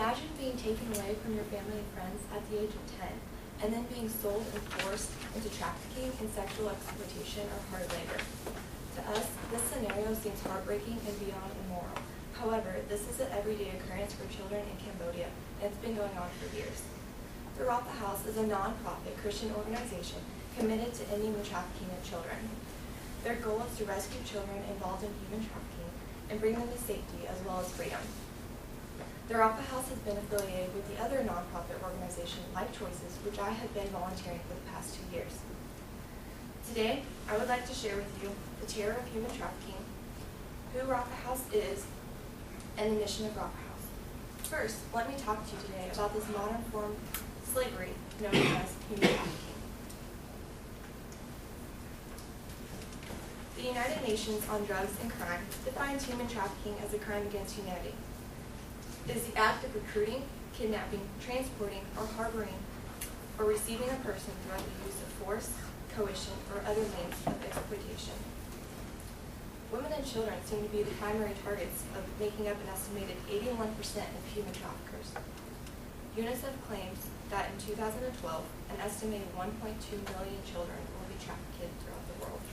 Imagine being taken away from your family and friends at the age of 10 and then being sold and forced into trafficking and sexual exploitation or hard labor. To us, this scenario seems heartbreaking and beyond immoral. However, this is an everyday occurrence for children in Cambodia, and it's been going on for years. The Rapha House is a non-profit Christian organization committed to ending the trafficking of children. Their goal is to rescue children involved in human trafficking and bring them to safety as well as freedom. The Rapha House has been affiliated with the other nonprofit organization, Life Choices, which I have been volunteering for the past 2 years. Today, I would like to share with you the terror of human trafficking, who Rapha House is, and the mission of Rapha House. First, let me talk to you today about this modern form of slavery known as human trafficking. The United Nations on Drugs and Crime defines human trafficking as a crime against humanity. It is the act of recruiting, kidnapping, transporting, or harboring, or receiving a person through the use of force, coercion, or other means of exploitation. Women and children seem to be the primary targets of making up an estimated 81% of human traffickers. UNICEF claims that in 2012, an estimated 1.2 million children will be trafficked throughout the world.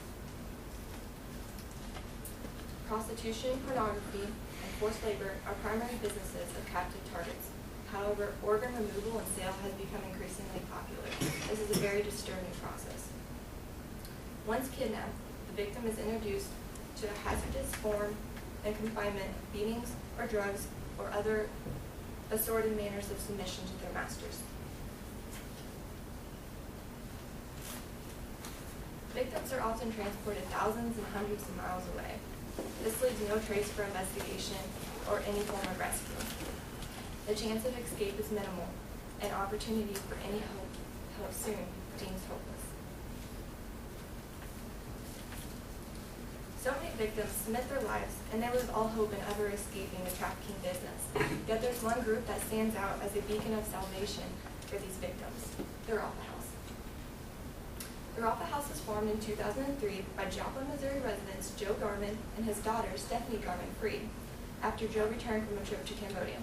Prostitution, pornography, and forced labor are primary businesses of captive targets. However, organ removal and sale has become increasingly popular. This is a very disturbing process. Once kidnapped, the victim is introduced to a hazardous form and confinement, beatings, or drugs, or other assorted manners of submission to their masters. Victims are often transported thousands and hundreds of miles away. This leaves no trace for investigation or any form of rescue. The chance of escape is minimal, and opportunity for any hope soon seems hopeless. So many victims submit their lives, and they lose all hope in ever escaping the trafficking business. Yet there's one group that stands out as a beacon of salvation for these victims, the Rapha House. The Rapha House was formed in 2003 by Joplin, Missouri residents Joe Garman and his daughter Stephanie Garman Freed, after Joe returned from a trip to Cambodia.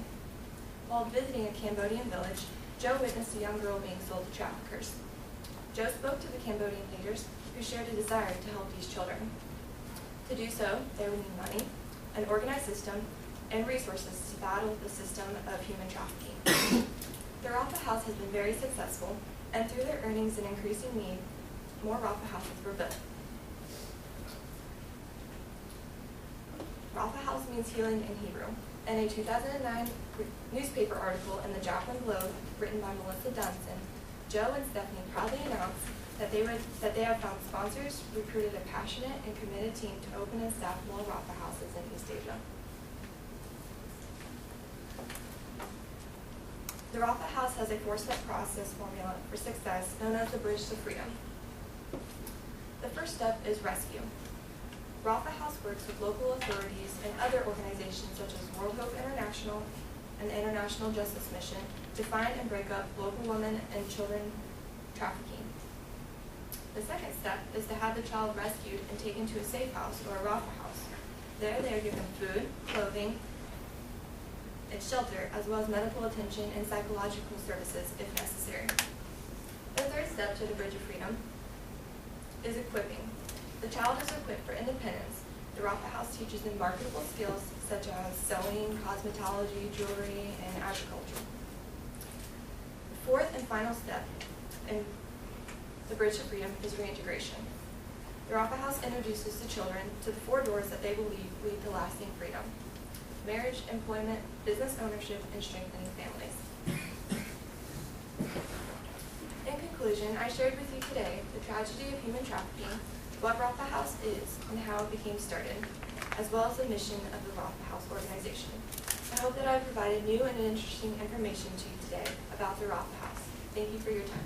While visiting a Cambodian village, Joe witnessed a young girl being sold to traffickers. Joe spoke to the Cambodian leaders, who shared a desire to help these children. To do so, they would need money, an organized system, and resources to battle the system of human trafficking. The Rapha House has been very successful, and through their earnings and increasing need, more Rapha Houses were built. Rapha House means healing in Hebrew. In a 2009 newspaper article in the Joplin Globe, written by Melissa Dunson, Joe and Stephanie proudly announced that they have found sponsors, recruited a passionate and committed team to open and staff more Rapha Houses in East Asia. The Rapha House has a 4-step process formula for success known as the Bridge to Freedom. The first step is rescue. Rapha House works with local authorities and other organizations such as World Hope International and the International Justice Mission to find and break up local women and children trafficking. The second step is to have the child rescued and taken to a safe house or a Rapha House. There they are given food, clothing, and shelter, as well as medical attention and psychological services if necessary. The third step to the Bridge of Freedom is equipping. The child is equipped for independence. The Rapha House teaches them marketable skills such as sewing, cosmetology, jewelry, and agriculture. The fourth and final step in the Bridge to Freedom is reintegration. The Rapha House introduces the children to the 4 doors that they believe lead to lasting freedom: marriage, employment, business ownership, and strengthening families. In conclusion, I shared with you today the tragedy of human trafficking, what Rapha House is, and how it became started, as well as the mission of the Rapha House organization. I hope that I provided new and interesting information to you today about the Rapha House. Thank you for your time.